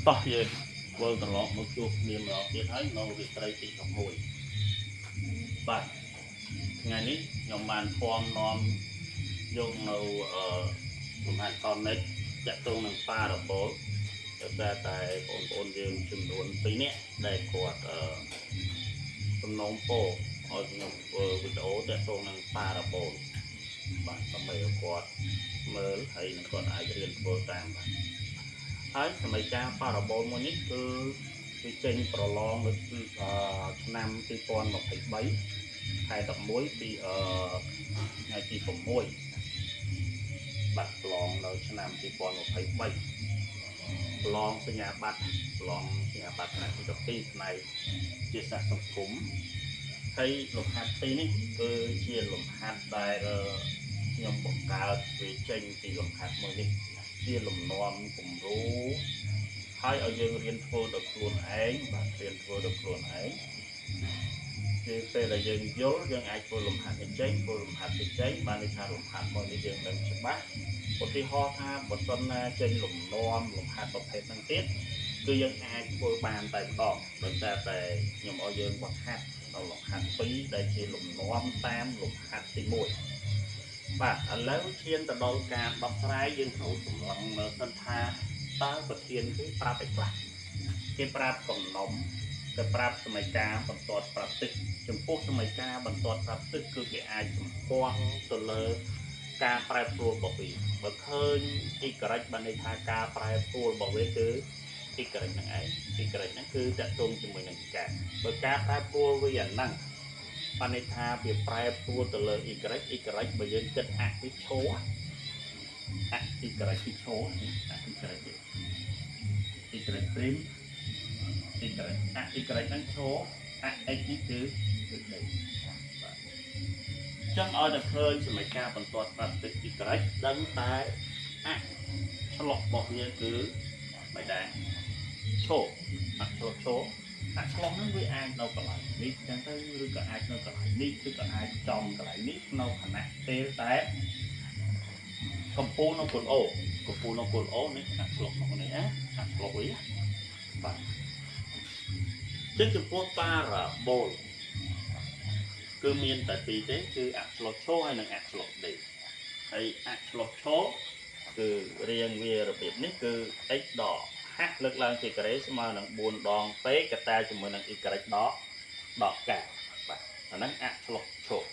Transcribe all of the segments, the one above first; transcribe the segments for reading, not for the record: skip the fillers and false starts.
តោះយើងវិលត្រឡប់មកជួបគ្នាម្ដងទៀតហើយនៅរាត្រីទី16បាទថ្ងៃនេះខ្ញុំបានពំនាំយកនៅលំហាត់ខននិចតាក់ទងនឹងប៉ារ៉ាបូលតែបងប្អូនយើងចំនួន2នាក់ដែលគាត់សំណូមពរឲ្យខ្ញុំធ្វើវីដេអូតាក់ទងនឹងប៉ារ៉ាបូលបាទដើម្បីឲ្យគាត់មើលហើយនឹងគាត់អាចរៀនធ្វើតាមបាទហើយសម័យកាលប៉ារ៉ាបូលមួយនេះគឺវាចេញប្រឡងនៅឆ្នាំ2023ខែ11ពីថ្ងៃទី6បាទប្រឡងនៅឆ្នាំ2023ប្រឡងសញ្ញាបត្រប្រឡងសញ្ញាបត្រផ្នែកវិទ្យាផ្នែកជាសាស្ត្រសង្គមហើយលំហាត់ទីនេះគឺជាលំហាត់ដែលខ្ញុំបង្កើតវាចេញពីលំហាត់មួយនេះជាលំនាំគំរូហើយឲ្យយើងរៀនធ្វើដោយខ្លួនឯងបាទរៀនធ្វើដោយខ្លួនឯងគឺពេលដែលយើងយល់យើងអាចធ្វើលំហាត់នេះចេញធ្វើលំហាត់នេះចេញបានន័យថាលំហាត់មួយនេះយើងដឹងច្បាស់ឧទាហរណ៍ថាបើសិនណាចេញលំនាំលំហាត់ប្រភេទហ្នឹងទៀតគឺយើងអាចធ្វើបានតែម្ដងដោយសារតែខ្ញុំឲ្យយើងវឹកហាត់ដល់លំហាត់2ដែលជាលំនាំតាមលំហាត់ទី1បាទឥឡូវឈានទៅដល់ការដោះស្រាយយើងត្រូវសម្លឹងមើលសិនថាតើប្រធានគឺប្រាប់ឲ្យខ្លះគេប្រាប់កំណុំគេប្រាប់សម័យកាលបន្ទាត់ប្រាប់ទឹកចំពោះសម័យកាលបន្ទាត់ប្រាប់ទឹកគឺគេអាចសម្គាល់ទៅលើការប្រែប្រួលរបស់វាបើឃើញអ៊ីក្រិចបានន័យថាការប្រែប្រួលរបស់វាគឺអ៊ីក្រិចហ្នឹងឯងអ៊ីក្រិចហ្នឹងគឺតកតងជាមួយនឹងការបើការប្រែប្រួលវាអាហ្នឹងបានន័យថាវាប្រែប្រួលទៅលើអ៊ីក្រិចបើយើងគិតអតិឈរអតិក្រិចពីឈរអតិក្រិចអ៊ីក្រិចព្រីមអ៊ីក្រិចហ្នឹងឈរអតិនេះគឺដីបាទចឹងឲ្យតែឃើញសម័យកាលបន្ទាត់ប្រាប់ទឹកអ៊ីក្រិចដឹងតែឆ្លុះរបស់វាគឺមិនដែរឈរឆ្លុះហ្នឹងវាអាចនៅកន្លែងនេះចឹងទៅឬក៏អាចនៅកន្លែងនេះឬក៏អាចចំកន្លែងនេះនៅខណៈពេលតែកំពូលនៅគោលអូនេះឆ្លុះមកនេះឆ្លុះវិញបាទចឹងចំពោះប៉ារ៉ាបូលគឺមានតែពីរទេគឺអឆ្លុះឈរហើយនិងអឆ្លុះដេកហើយអឆ្លុះឈរគឺរៀងវារបៀបនេះគឺ x ដកហាក់លើកឡើងជាការ៉េស្មើនឹង4ដងpកតាជាមួយនឹង y ដកកាបាទអាហ្នឹងអឆ្លុះឈរ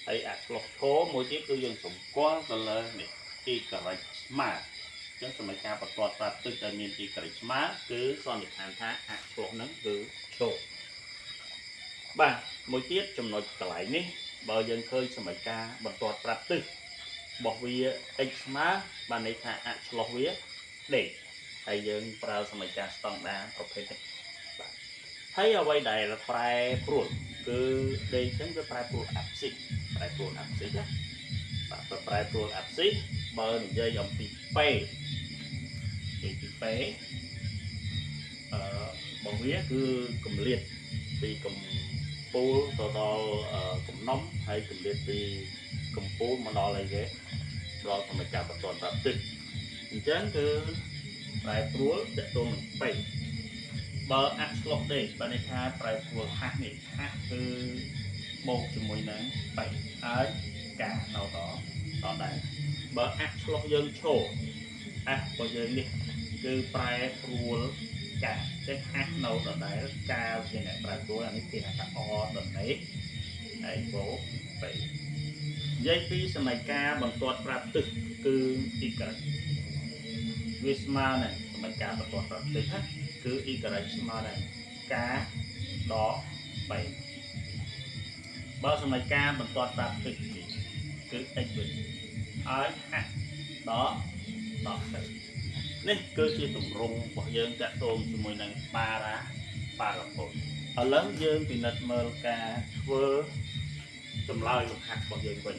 ហើយអឆ្លុះឈរមួយទៀតគឺយើងសម្គាល់ទៅលើនេះ y ស្មើអញ្ចឹងសម័យកាលបន្ទាត់ប្រាប់ទឹកតែមាន y ស្មើគឺសន្និដ្ឋានថាអឆ្លុះហ្នឹងគឺឈរបាទមួយទៀតចំណុចកន្លែងនេះបើយើងឃើញសម័យកាលបន្ទាត់ប្រាប់ទឹករបស់វា x ស្មើបានន័យថាអឆ្លុះវាដេកហើយយើងប្រើសម័យកាលស្តង់ដារប្រភេទនេះបាទហើយអ្វីដែលប្រែប្រួលគឺដេកចឹងវាប្រែប្រួលអាប់ស៊ីសណាបាទប្រែប្រួលអាប់ស៊ីសបើនិយាយអំពីពេរបស់វាគឺកម្រិតពីកំពូលទៅដល់កំណុំហើយកម្រិតពីកំពូលមកដល់អីគេដល់សម័យកាលបន្ទាត់ប្រាប់ទឹកអញ្ចឹងគឺប្រែប្រួលតកតងនឹងពេបើអឆ្លុះដេកបានន័យថាប្រែប្រួលហាស់នេះហាស់គឺបូកជាមួយនឹងពេហើយការនៅដល់ដែរបើអឆ្លុះយើងឈររបស់យើងនេះគឺប្រែប្រួលការចេះហាស់នៅដល់ដែរការជាអ្នកប្រែប្រួលអានេះគេហៅថាអដល់នេះហើយបូកពេនិយាយពីសម័យកាលបន្ទាត់ប្រាប់ទឹកគឺទីក្រិចវាស្មើនឹងសម័យកាលបន្ទាត់ប្រាប់ទឹកណាគឺអ៊ីក្រិចស្មើនឹងការដក3បើសម័យកាលបន្ទាត់ប្រាប់ទឹកគឺ x វិញហើយហាក់ដកទៅនេះគឺជាទម្រង់របស់យើងតាក់ទងជាមួយនឹងប៉ារ៉ាបូលឥឡូវយើងពិនិត្យមើលការធ្វើចម្លើយលំហាត់របស់យើងវិញ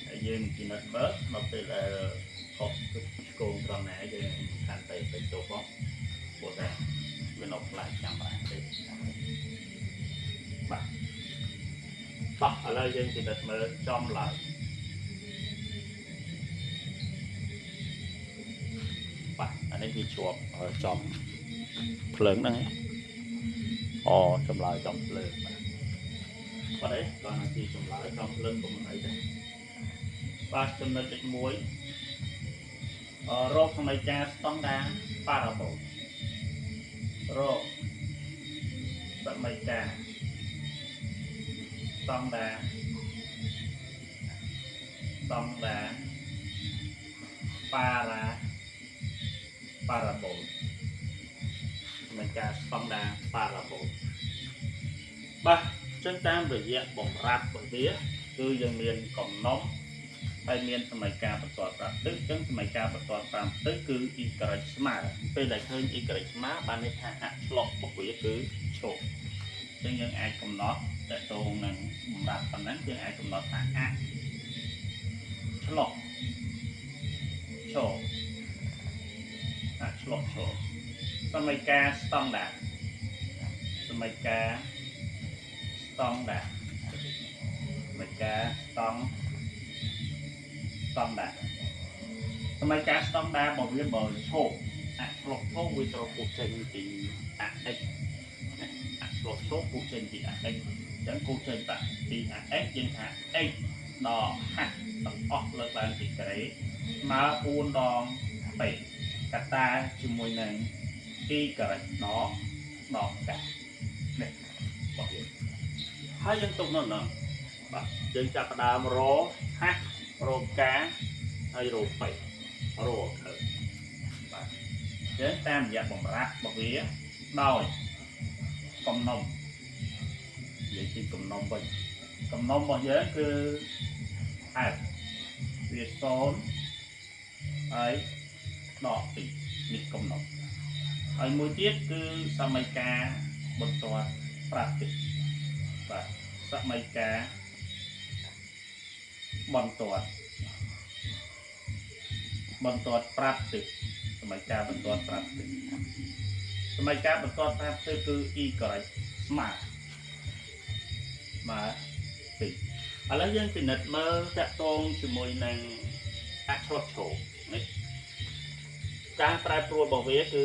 ហើយយើងពិនិត្យមើលនៅពេលដែលខុសឆ្កូនត្រង់ណាយើងកាន់តែទៅចូលផងព្រោះតែវានៅផ្លាច់ចាំបានទេបាទឥឡូវយើងពិនិត្យមើលចំឡើយបាទអា នេះវាជាប់ចំភ្លើងហ្នឹងអូចម្លើយចំភ្លើងបាទអីគាត់នឹងទីចម្លើយចំភ្លើងក៏មិនអីដែរបាទចំណុចទី1រោគសមីការស្តង់ដារប៉ារ៉ាបូលរោគសមីការស្តង់ដារប៉ារ៉ាបូលសមីការស្តង់ដារប៉ារ៉ាបូលបាទចឹងតាមរយៈបំរាប់របស់វាគឺយើងមានកំណុំហើយមានសមីការបន្ទាត់5ទឹកចឹងសមីការបន្ទាត់5ទឹកគឺអ៊ីក្រិចស្មើពេលដែលឃើញអ៊ីក្រិចស្មើបានន័យថាអឆ្លុករបស់វាគឺឈប់ចឹងយើងអាចកំណត់តទៅនឹងបំរាប់ប៉ុណ្ណឹងយើងអាចកំណត់ថាអឆ្លុកឈប់អឆ្លុកឈប់សមីការស្តង់ដារសមីការស្តង់ដារសមីការស្តង់ដារសមីការស្តង់ដាររបស់វាបើឈប់អឆ្លុកឈប់វាត្រូវពុះចេញពីអxអឆ្លុកឈប់ពុះចេញពីអxអញ្ចឹងពុះចេញពីអxយើងថា x ដល់ h ទាំងអស់លើកឡើងពីក្រេស្មើ4ដងពេកតាជាមួយនឹងទីក្រិចដល់កានេះបងប្អូនហើយយើងទុកនោះណាបាទយើងចាប់ផ្ដើមរហះរកាហើយរពេករឃើញបាទយើងតាមរយៈបំរាប់របស់វាដោយកំណុំនិយាយពីកំណុំវិញកំណុំរបស់យើងគឺfវា0ហើយដក2នេះកំណុំហើយមួយទៀតគឺសមីការបន្ទាត់ប្រាប់ទៀតបាទសមីការបន្ទាត់ប្រាប់ទៀតសមីការបន្ទាត់ប្រាប់ទៀតសមីការបន្ទាត់ប្រាប់ទៀតគឺ y ស្មើ2ឥឡូវយើងពិនិត្យមើលតាក់ទងជាមួយនឹងអឆ្លុកឈប់នេះការប្រែប្រួលរបស់វាគឺ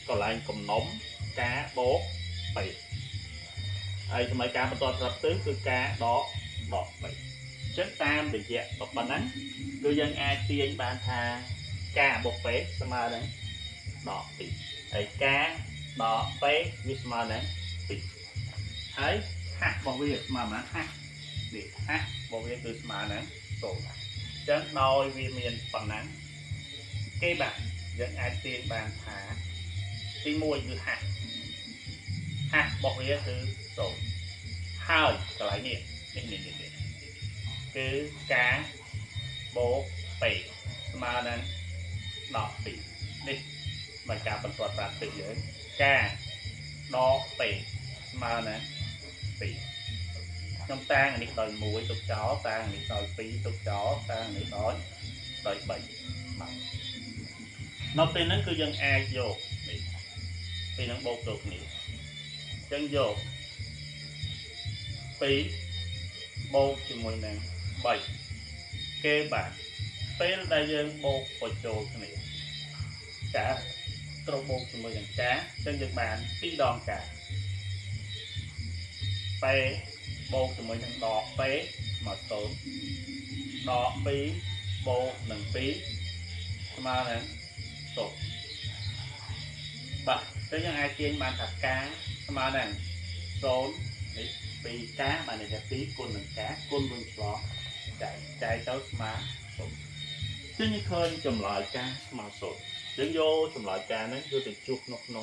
កន្លែងកំណុំការបូកពេហើយសមីការបន្ទាត់ប្រាប់ទៅគឺការដកពេចឹងតាមរយៈប៉ុណ្ណឹងគឺយើងអាចទាញបានថាការបូកពេស្មើនឹងដក2ហើយការដកពេវាស្មើនឹង2ហើយហៈរបស់វាស្មើនឹងហៈនេះហៈរបស់វាគឺស្មើនឹង0អញ្ចឹងដោយវាមានប៉ុណ្ណឹងគេបាទយើងអាចទាញបានថាទី1គឺហៈរបស់វាគឺ0ហើយកន្លែងនេះគឺការបូកពេស្មើនឹងដក2នេះបើការបន្ទាត់ប្រាប់ទឹកយើងការដកពេស្មើនឹង2ខ្ញុំតាំងនេះដោយ1ទុកចោលតាំងនេះដោយ2ទុកចោលតាំងនេះដោយ3បាទនៅពេលហ្នឹងគឺយើងអាចយកនេះពេលហ្នឹងបូកទៅគ្នាអញ្ចឹងយក2បូកជាមួយនឹង3គេបាទពេលដែលយើងបូកបញ្ចូលគ្នាការត្រូវបូកជាមួយនឹងការអញ្ចឹងយើងបាន2ដងការពេបូកជាមួយនឹងដកពេមក0ដក2បូកនឹង2ស្មើនឹង0បាទអញ្ចឹងយើងអាចទាញបានថាការស្មើនឹង0នេះ2ការបានន័យថា2គុណនឹងការគុណនឹងឆ្លងចែកទៅស្មើ0ចឹងយើងឃើញចម្លើយការស្មើ0យើងយកចម្លើយការហ្នឹងយកទៅជួបក្នុង2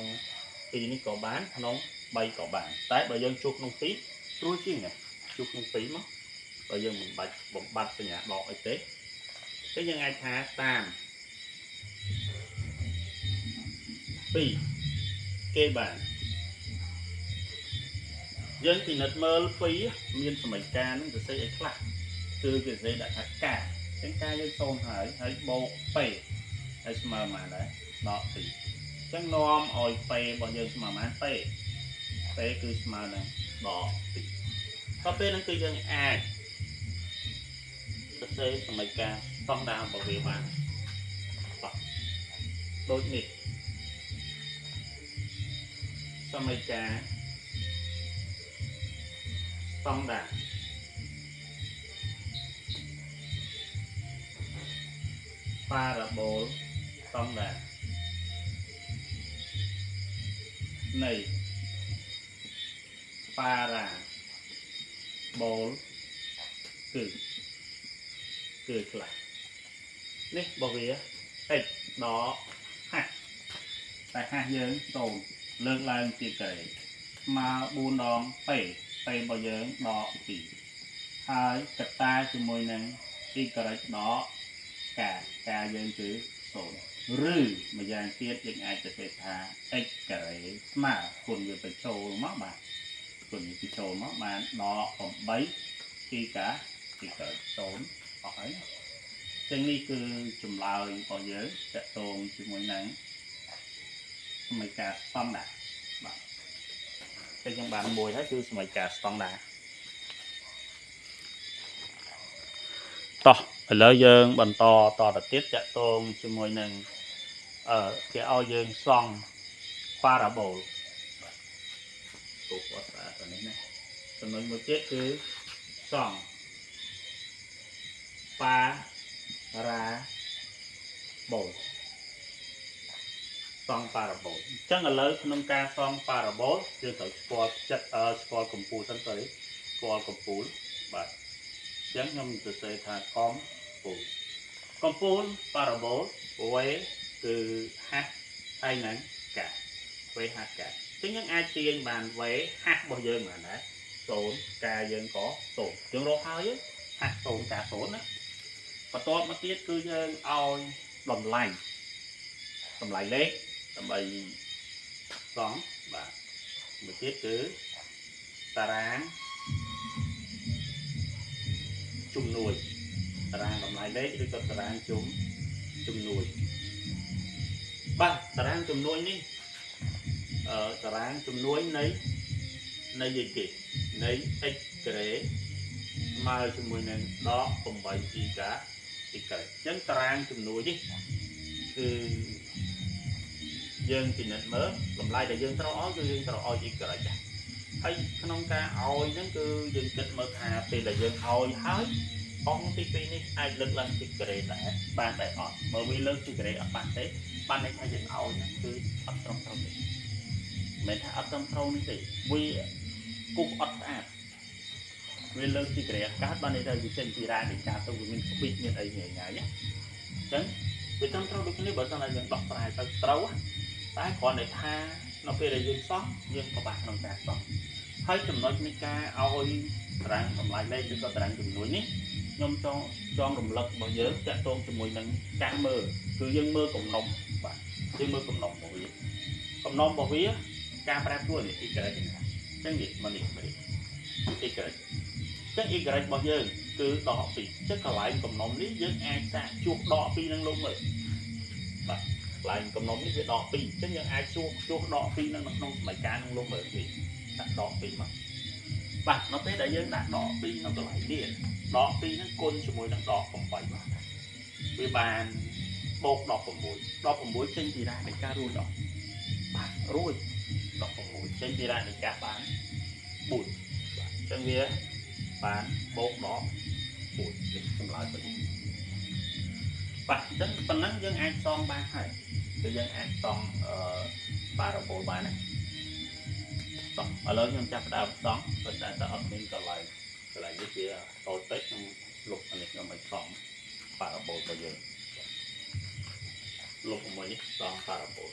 នេះក៏បានក្នុង3ក៏បានតែបើយើងជួបក្នុង2ស្រួលជាងណាជួបក្នុង2មកបើយើងមិនបាច់បំបត្តិសញ្ញាដកអីទេតែយើងអាចថាតាម2គេបានយើងពិនិត្យមើល2មានសមីការនឹងសរសេរឲ្យខ្លះគឺគេសរសេរដាក់ថាការអញ្ចឹងការយើង0ហើយបូកពេហើយស្មើប៉ុន្មានដែរដក2អញ្ចឹងនាំឲ្យពេរបស់យើងស្មើប៉ុន្មានពេគឺស្មើនឹងដក2ដល់ពេលហ្នឹងគឺយើងអាចសរសេរសមីការស្តង់ដាររបស់វាបានបាទ đôi nịt xong rồi cả xong đã parabol xong đã này parabol cử lại nè bảo vệ đây đó ha tại ha dưỡng tồn lương lan chỉ kể mà buôn đòn tẩy bao giờ đó thì hai cặp ta cho môi năng đi cái đó cả dân chữ tồn rư mà dàn tiết những aiจะ tha ích cái mà cùng người phải trâu mất bạn cùng người phải trâu mất bạn đó còn bấy khi cả thì cỡ tốn hỏi chân đi cứ chùm lời có giới sẽ tồn cho mỗi nắng mấy cả xong đã cái trong bạn mùi thấy cứ mấy cả xong đã to ở lỡ dương bằng to là tiết sẽ tồn cho mỗi nắng ở cái ao dương xong parabol cục ở đây này còn nói một chết cứ xong parabol xong parabol chẳng là lớn nông ca xong parabol dương tới sport chất sport computer sân tới sport computer và chẳng nhầm từ từ thà computer parabol với từ h hay nắng cả với h cả chứ những ai tiền bàn với h bao giờ mà đã tổn ca dân có tổn trường độ hơi á h tổn cả tổn á và tôi mà tiết cứ dân oi đồng lành lên tầm bày xóm và một tiết cứ ta ráng chung nuôi ta ráng đồng lại lấy được ta ráng chung nuôi ba ta ráng chung nuôi ní ta ráng chung nuôi nấy gì kì nấy ích kể mà chung nuôi nên đó không phải gì cả thì cái chân ta ráng chung nuôi chứคือdân thì nhận mới làm lại để dân tao ói gì cả chả hay không ca ói nó cứ dân kịch mơ thà thì là dân ói hết ông thì này ai lực lên thì kể tại ban tại họ bởi vì lớn thì kể ở ban thế ban này thay dân ói nó cứ ấp trong này mình thay ấp trong này thì vì cục ấp vì lớn thì kể các ban này thì trên thì ra để trả tôi mình không biết như đây nhẹ nhé chứ vì trong được cái này bởi sao là dân đọc bài tới trâu á tái còn để tha nó về là dân sót dân có bạc nông cạn sót thấy chùm nói mấy ca ôi rằng làm lại đây cho rằng chùm núi ní nhưng cho đồng lực bao giờ chặt tôn chùm mùi nâng ca mơ cứ dân mơ cộng nồng và dân mơ cộng nồng bảo vía cộng nồng bảo vía ca pra tua này y kể chẳng gì mà đi y kể chắc y kể bao giờ cứ đỏ thì chắc là lại cộng nồng lý dân ai ta chuột đỏ pi năng luôn rồi lại cộng nồng lý đỏ pi chứ những ai chuột đỏ pi năng nông mày ca năng luôn rồi thì đặt đỏ pi mà và nó tới đại dân đặt đỏ pi nó có lại điện đỏ pi nó côn cho mùi đang đỏ không phải mà vì bàn bột đỏ của muối trên thì ra để ca ruồi đỏ bạn ruồi đỏ của muối trên thì ra để ca bán bụi chân vía bán bột đỏ bụi để không lại bệnh và rất phần lớn dân ai son ba hay cái dân ai son parabol ba này ở lớn nhân chắc đã đón và đã ở bên còn lại cái kia tôi tết lục này cho mình son parabol bao giờ lục của mình son parabol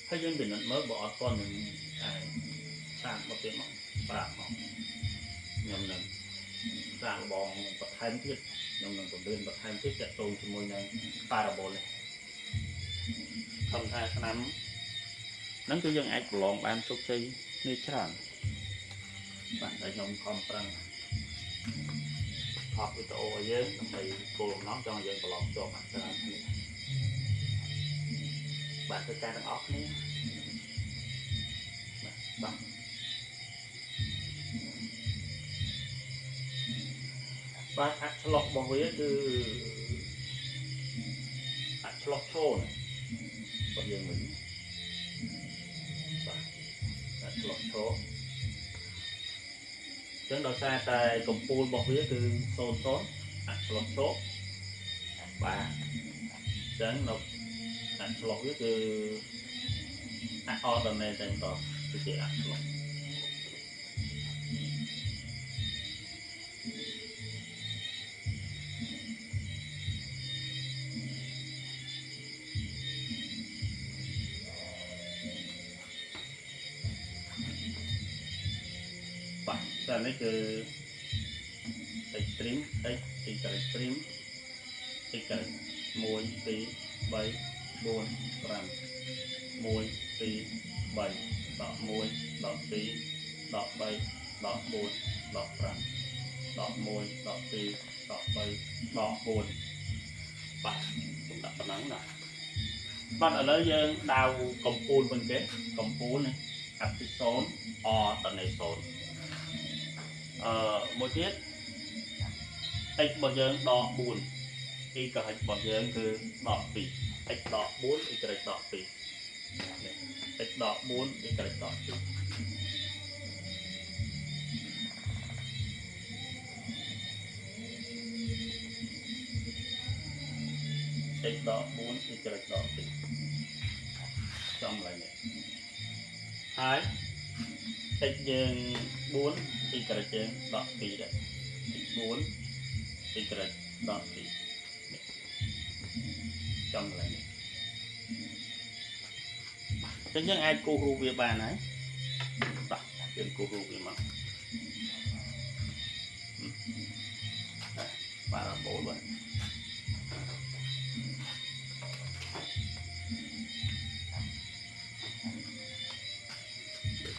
hay dân bình luận mới bỏ con mình sang một tiếng bạc nhầm nhầm sang bòn vật thanh thiết nhầm nhầm còn đơn vật thanh thiết chạy tôi cho môi này parabol này không thay năm nắng cứ dân ai của lòng ban chúc chơi như chẳng bạn đã nhom con prang học với tổ ở dưới thì cô nó cho dân của lòng cho mặt ra bạn cứ ca đang óc nhé bạn và ác lọc bằng với từ ác lọc thô này dương mình đặt lọt số chẳng đâu xa tại công phu bọc vía từ sôn số đặt lọt số và chẳng đâu đặt lọt vía từ o tầm này chẳng có cái gì đặt lọt dan ini ke ekstrim ekstrim ekstrim mùi tí bay buồn ram mùi tí bay đọ mùi đọ tí đọ bay đọ buồn đọ ram đọ mùi đọ tí đọ bay đọ buồn bạn cũng đã phần nắng rồi bạn ở nơi dương đào công phu bên kế công phu này áp tí xốn o tận này xốn một tiết x bao giờ đỏ buồn y cả x bao giờ cứ đỏ pì x đỏ 4 y cả đỏ pì x đỏ 4 y cả đỏ pì x đỏ 4 y cả đỏ pì xong lại nhé hai x dương 4 y cả dương đỏ pì đấy x 4 y cả đỏ pì xong lại nhé tất nhiên ai cô hưu về bàn ấy đọc trên cô hưu về mặt bà là 4 vậy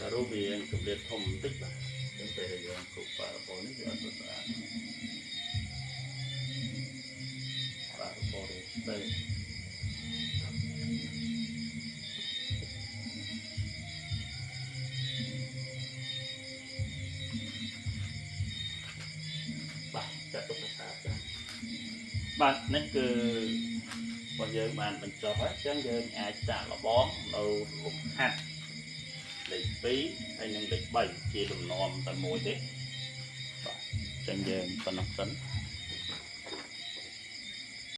ta rô về cục liệt thông tích là đến về là cục bà là 4 nước giữa tất cả bà là 4 đây bạn nó cứ bao giờ bạn mình cho hết chẳng giờ ai trả là bón đâu lục hạt để phí hay những để 7 chia đồng nòm tại mỗi thế chẳng giờ còn nóng tấn